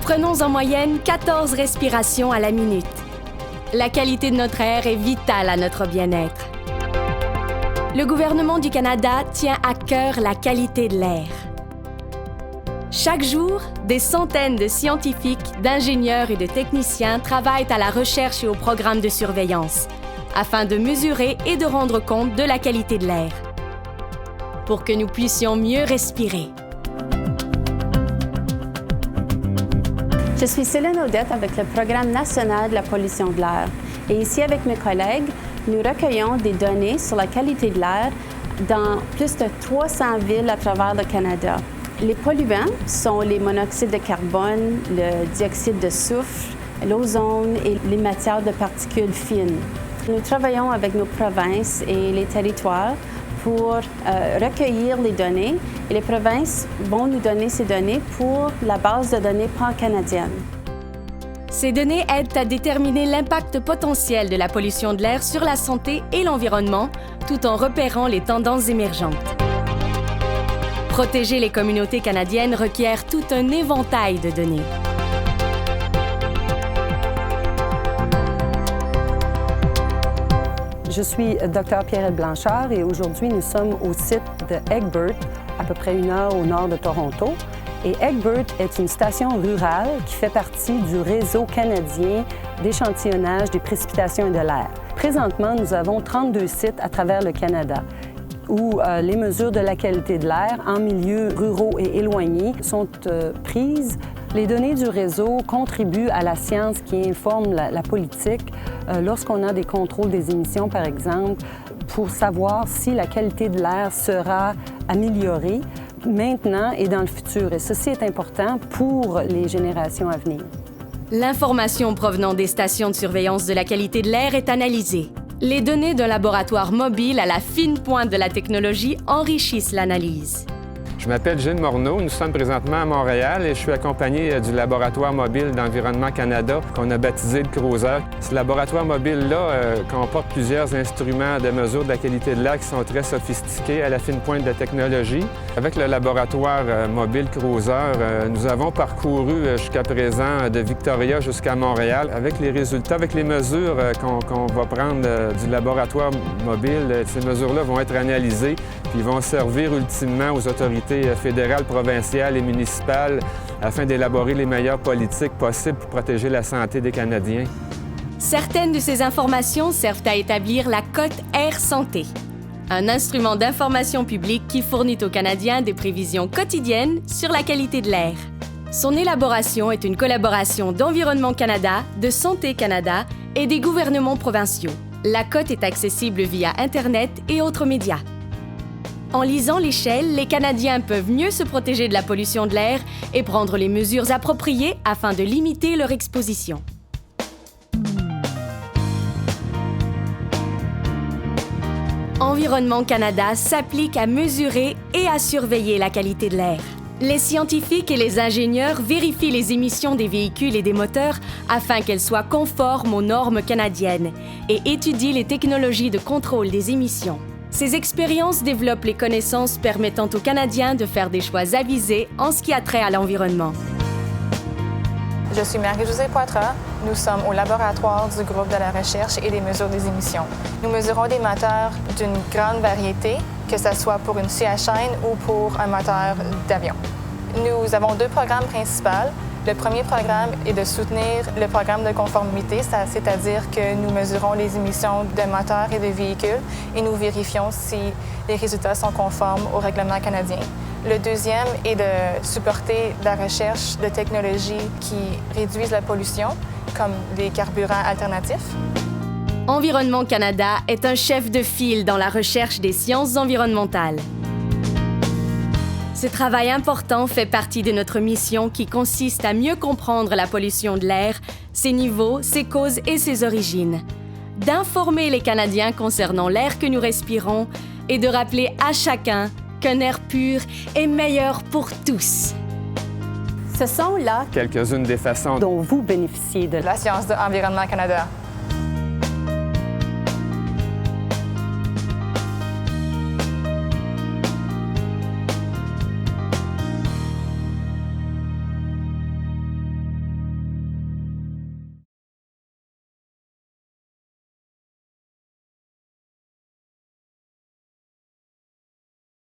prenons en moyenne 14 respirations à la minute. La qualité de notre air est vitale à notre bien-être. Le gouvernement du Canada tient à cœur la qualité de l'air. Chaque jour, des centaines de scientifiques, d'ingénieurs et de techniciens travaillent à la recherche et au programme de surveillance, afin de mesurer et de rendre compte de la qualité de l'air, pour que nous puissions mieux respirer. Je suis Céline Audette avec le Programme national de la pollution de l'air. Et ici, avec mes collègues, nous recueillons des données sur la qualité de l'air dans plus de 300 villes à travers le Canada. Les polluants sont les monoxydes de carbone, le dioxyde de soufre, l'ozone et les matières de particules fines. Nous travaillons avec nos provinces et les territoires pour recueillir les données et les provinces vont nous donner ces données pour la base de données pan-canadienne. Ces données aident à déterminer l'impact potentiel de la pollution de l'air sur la santé et l'environnement, tout en repérant les tendances émergentes. Protéger les communautés canadiennes requiert tout un éventail de données. Je suis Dr Pierrette Blanchard et aujourd'hui, nous sommes au site de Egbert, à peu près 1 heure au nord de Toronto. Et Egbert est une station rurale qui fait partie du réseau canadien d'échantillonnage des précipitations et de l'air. Présentement, nous avons 32 sites à travers le Canada où les mesures de la qualité de l'air en milieux ruraux et éloignés sont prises. Les données du réseau contribuent à la science qui informe la politique lorsqu'on a des contrôles des émissions, par exemple, pour savoir si la qualité de l'air sera améliorée maintenant et dans le futur. Et ceci est important pour les générations à venir. L'information provenant des stations de surveillance de la qualité de l'air est analysée. Les données d'un laboratoire mobile à la fine pointe de la technologie enrichissent l'analyse. Je m'appelle Gilles Morneau. Nous sommes présentement à Montréal et je suis accompagné du laboratoire mobile d'Environnement Canada qu'on a baptisé le Cruiser. Ce laboratoire mobile-là comporte plusieurs instruments de mesure de la qualité de l'air qui sont très sophistiqués à la fine pointe de la technologie. Avec le laboratoire mobile Cruiser, nous avons parcouru jusqu'à présent de Victoria jusqu'à Montréal. Avec les résultats, avec les mesures qu'on va prendre du laboratoire mobile, ces mesures-là vont être analysées puis vont servir ultimement aux autorités fédérales, provinciales et municipales afin d'élaborer les meilleures politiques possibles pour protéger la santé des Canadiens. Certaines de ces informations servent à établir la cote Air Santé, un instrument d'information publique qui fournit aux Canadiens des prévisions quotidiennes sur la qualité de l'air. Son élaboration est une collaboration d'Environnement Canada, de Santé Canada et des gouvernements provinciaux. La cote est accessible via Internet et autres médias. En lisant l'échelle, les Canadiens peuvent mieux se protéger de la pollution de l'air et prendre les mesures appropriées afin de limiter leur exposition. Environnement Canada s'applique à mesurer et à surveiller la qualité de l'air. Les scientifiques et les ingénieurs vérifient les émissions des véhicules et des moteurs afin qu'elles soient conformes aux normes canadiennes et étudient les technologies de contrôle des émissions. Ces expériences développent les connaissances permettant aux Canadiens de faire des choix avisés en ce qui a trait à l'environnement. Je suis Marie-Josée Poitras. Nous sommes au laboratoire du groupe de la recherche et des mesures des émissions. Nous mesurons des moteurs d'une grande variété, que ce soit pour une scie à chaîne ou pour un moteur d'avion. Nous avons 2 programmes principaux. Le premier programme est de soutenir le programme de conformité, c'est-à-dire que nous mesurons les émissions de moteurs et de véhicules et nous vérifions si les résultats sont conformes au règlement canadien. Le deuxième est de supporter la recherche de technologies qui réduisent la pollution, comme les carburants alternatifs. Environnement Canada est un chef de file dans la recherche des sciences environnementales. Ce travail important fait partie de notre mission qui consiste à mieux comprendre la pollution de l'air, ses niveaux, ses causes et ses origines, d'informer les Canadiens concernant l'air que nous respirons et de rappeler à chacun qu'un air pur est meilleur pour tous. Ce sont là quelques-unes des façons dont vous bénéficiez de La science de Environnement Canada.